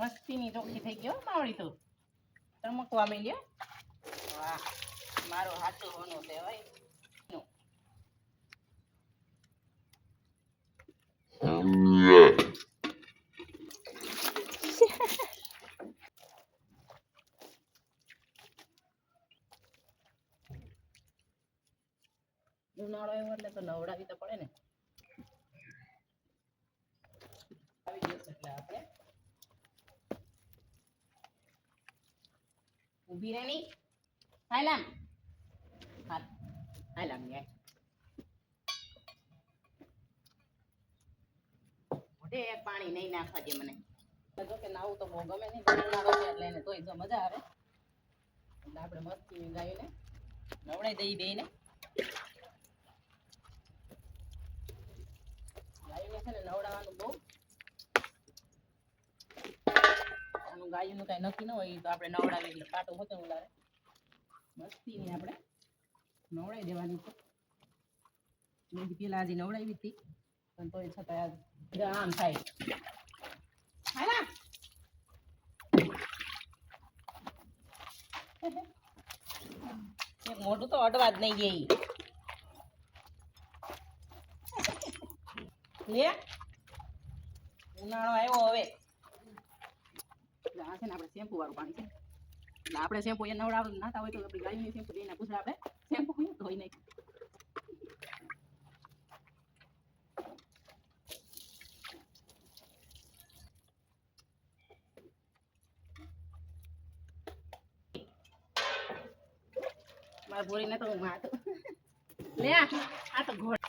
મસ્તીની ચોખ્ખી થઈ ગયો માવડી તો ચમકવા માંડ્યો. વાહ, મારો હાથું હોનું છે ભાઈ. ઉનાળો આવ્યો એટલે તો નવડાવી તો પડે ને. આવી ગયો એટલે આપણે ઊભી રહે નહીં. હાલામ હાલામ યાર મોઢે પાણી નહીં નાખવા દે મને. જો કે નાવું તો બહુ ગમે નહીં, ઉનાળો છે એટલે એને તોય જો મજા આવે એટલે આપણે મસ્તી ગાયને નવડાવી દઈએ બેયને. ગાયને છે ને નવડાવવાનું બહુ, આનું ગાયનું કઈ નક્કી ન હોય તો આપણે નવડાવી એટલે પાટું હોતું ઉલારે. મસ્તીની આપણે નવડાવી દેવાની છે. મેં પેલા આજે નવડાવી હતી પણ તોય છતાં આમ થાય. હાલા એક મોઢું તો અડવા જ નહીં ગઈ લે. ઉનાળો આવ્યો હવે એટલે આ છે ને આપણે શેમ્પુ વાળું પાણી છે એટલે આપણે શેમ્પુ એ નવડાવ નાતા હોય તો આપણી ગાયની શેમ્પુ લઈને પૂછે આપણે શેમ્પુ ધોઈ નાખી. મારા ભોરીને તો હું માથું લે આ તો ઘોડ